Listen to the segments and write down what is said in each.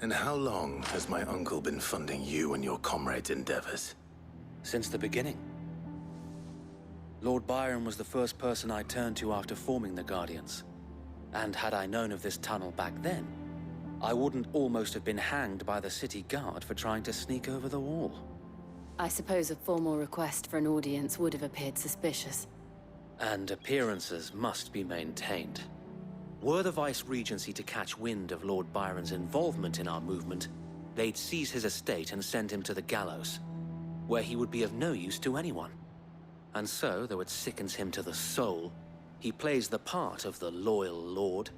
And how long has my uncle been funding you and your comrades' endeavors? Since the beginning. Lord Byron was the first person I turned to after forming the Guardians. And had I known of this tunnel back then, I wouldn't almost have been hanged by the city guard for trying to sneak over the wall. I suppose a formal request for an audience would have appeared suspicious. And appearances must be maintained. Were the Vice-Regency to catch wind of Lord Byron's involvement in our movement, they'd seize his estate and send him to the gallows, where he would be of no use to anyone. And so, though it sickens him to the soul, he plays the part of the loyal lord,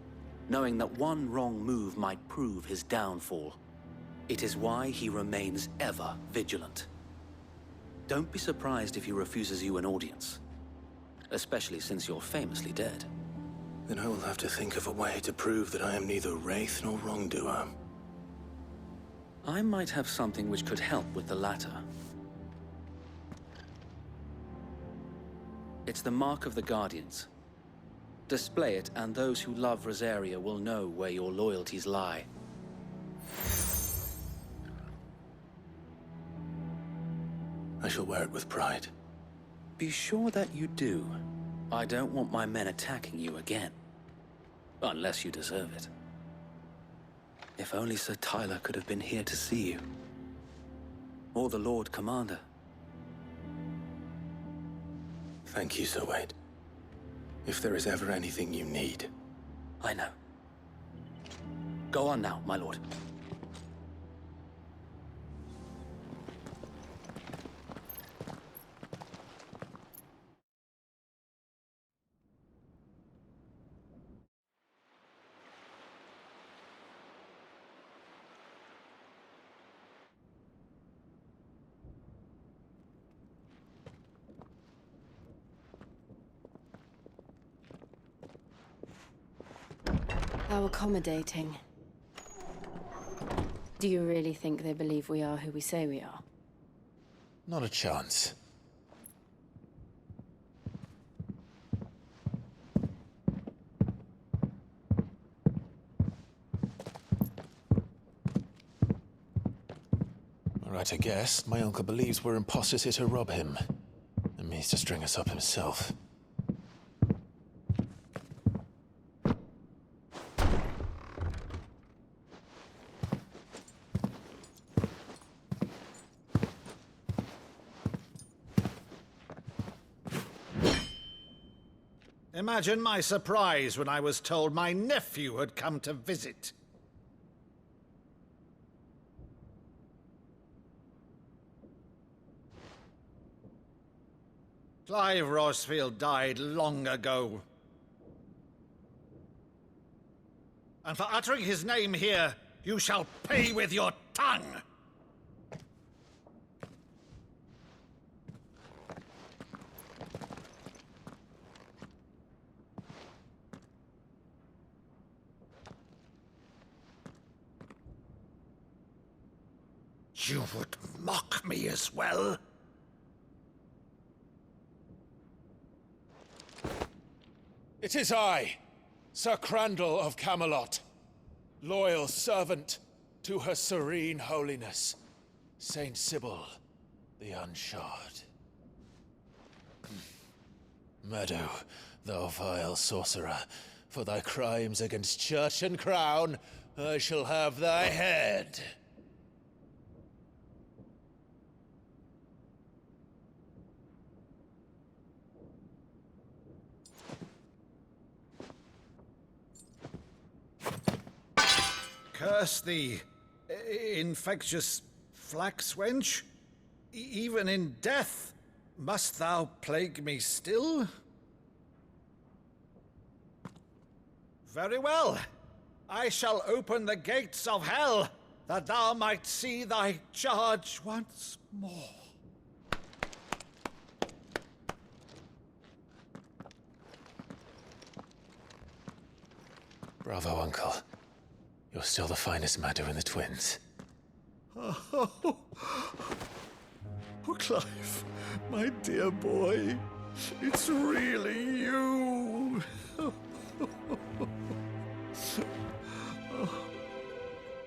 knowing that one wrong move might prove his downfall. It is why he remains ever vigilant. Don't be surprised if he refuses you an audience, especially since you're famously dead. Then I will have to think of a way to prove that I am neither wraith nor wrongdoer. I might have something which could help with the latter. It's the mark of the Guardians. Display it, and those who love Rosaria will know where your loyalties lie. I shall wear it with pride. Be sure that you do. I don't want my men attacking you again. Unless you deserve it. If only Sir Tyler could have been here to see you. Or the Lord Commander. Thank you, Sir Wade. If there is ever anything you need. I know. Go on now, my lord. How accommodating. Do you really think they believe we are who we say we are? Not a chance. Right, I guess. My uncle believes we're imposters here to rob him. And means to string us up himself. Imagine my surprise when I was told my nephew had come to visit. Clive Rosfield died long ago. And for uttering his name here, you shall pay with your tongue! You would mock me as well? It is I, Sir Crandall of Camelot, loyal servant to Her Serene Holiness, Saint Sybil the Unshod. Meadow, thou vile sorcerer, for thy crimes against church and crown, I shall have thy head. Curse thee, infectious flax wench. Even in death, must thou plague me still? Very well. I shall open the gates of hell, that thou might see thy charge once more. Bravo, Uncle. You're still the finest Meadow in the twins. Oh, Clive, my dear boy, it's really you.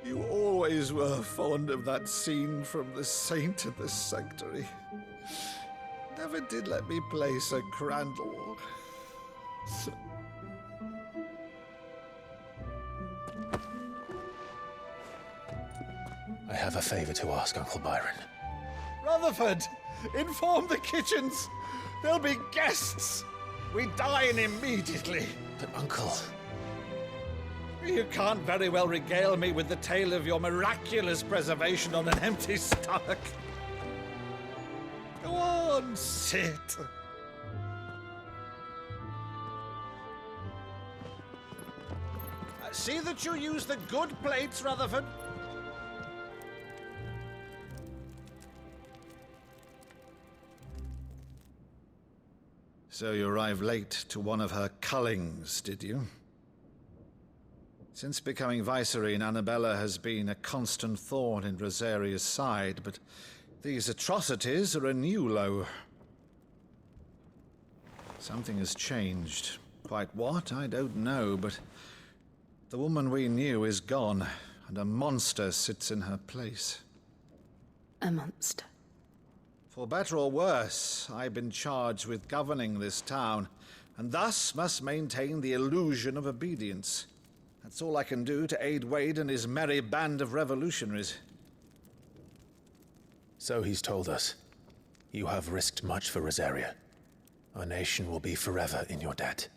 You always always were fond of that scene from The Saint of the Sanctuary. Never did let me play Sir Crandall. I have a favor to ask, Uncle Byron. Rutherford, inform the kitchens. There'll be guests. We dine immediately. But, Uncle... You can't very well regale me with the tale of your miraculous preservation on an empty stomach. Go on, sit. See that you use the good plates, Rutherford. So you arrived late to one of her cullings, did you? Since becoming Vicereine, Annabella has been a constant thorn in Rosaria's side, but these atrocities are a new low. Something has changed. Quite what, I don't know, but the woman we knew is gone, and a monster sits in her place. A monster. For better or worse, I've been charged with governing this town, and thus must maintain the illusion of obedience. That's all I can do to aid Wade and his merry band of revolutionaries. So he's told us. You have risked much for Rosaria. Our nation will be forever in your debt.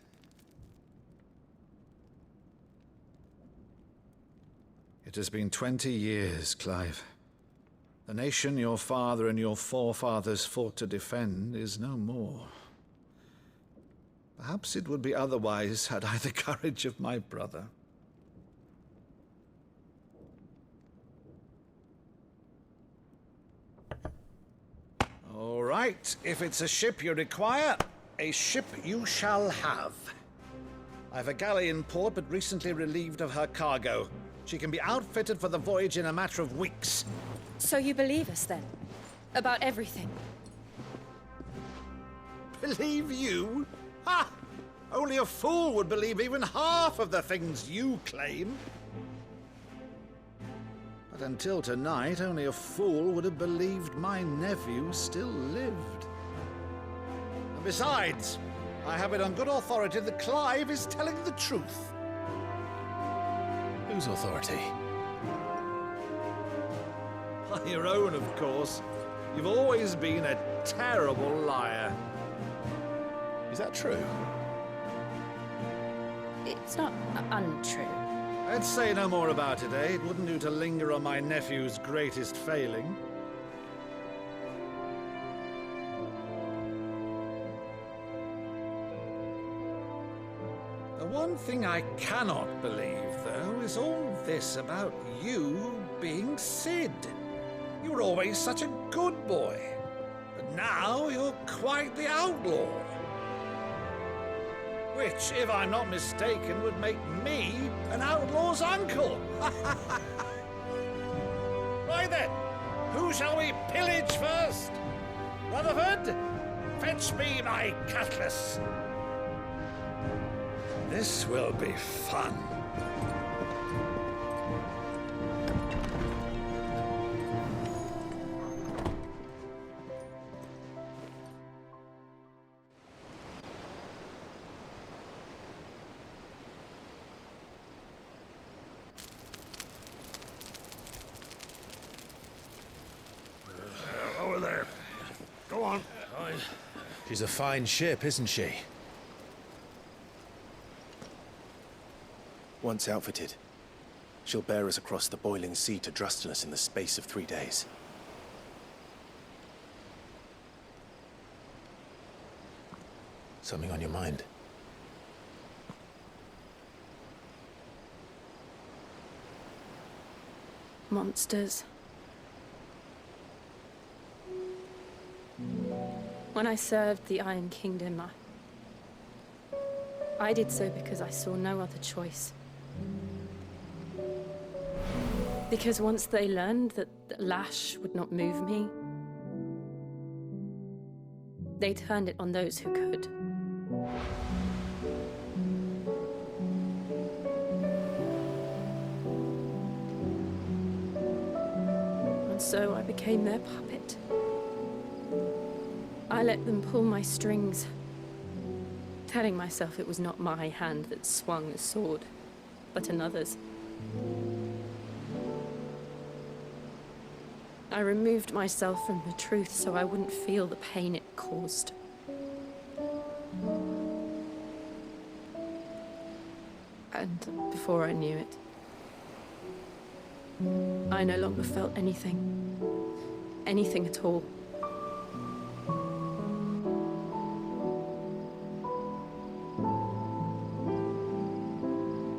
It has been 20 years, Clive. The nation your father and your forefathers fought to defend is no more. Perhaps it would be otherwise had I the courage of my brother. All right, if it's a ship you require, a ship you shall have. I've a galley in port, but recently relieved of her cargo. She can be outfitted for the voyage in a matter of weeks. So you believe us, then? About everything? Believe you? Ha! Only a fool would believe even half of the things you claim. But until tonight, only a fool would have believed my nephew still lived. And besides, I have it on good authority that Clive is telling the truth. Whose authority? On your own, of course. You've always been a terrible liar. Is that true? It's not untrue. Let's say no more about it, eh? It wouldn't do to linger on my nephew's greatest failing. The one thing I cannot believe, though, is all this about you being Sid. You were always such a good boy, but now you're quite the outlaw. Which, if I'm not mistaken, would make me an outlaw's uncle. Right then, who shall we pillage first? Rutherford, fetch me my cutlass. This will be fun. Over there. Go on. She's a fine ship, isn't she? Once outfitted, she'll bear us across the boiling sea to Drustinus in the space of 3 days. Something on your mind? Monsters. When I served the Iron Kingdom, I did so because I saw no other choice. Because once they learned that the lash would not move me, they turned it on those who could. so I became their puppet. I let them pull my strings, telling myself it was not my hand that swung the sword, but another's. I removed myself from the truth so I wouldn't feel the pain it caused. And before I knew it, I no longer felt anything. Anything at all.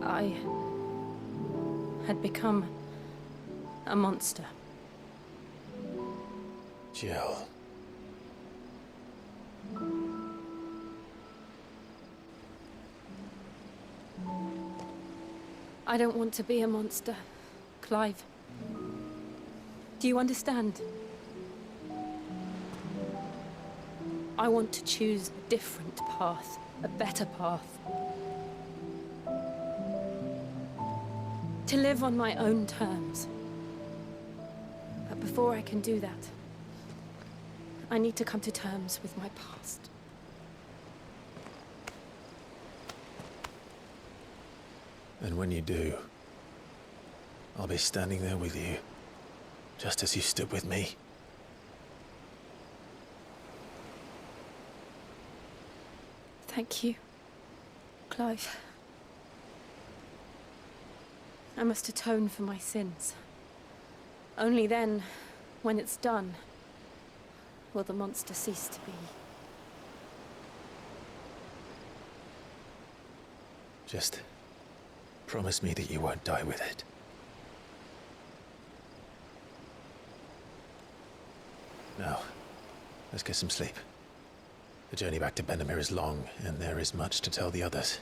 I had become a monster. Jill. I don't want to be a monster, Clive. Do you understand? I want to choose a different path, a better path. To live on my own terms. But before I can do that, I need to come to terms with my past. And when you do, I'll be standing there with you, just as you stood with me. Thank you, Clive. I must atone for my sins. Only then, when it's done, will the monster cease to be. Just promise me that you won't die with it. Now, let's get some sleep. The journey back to Benamir is long, and there is much to tell the others.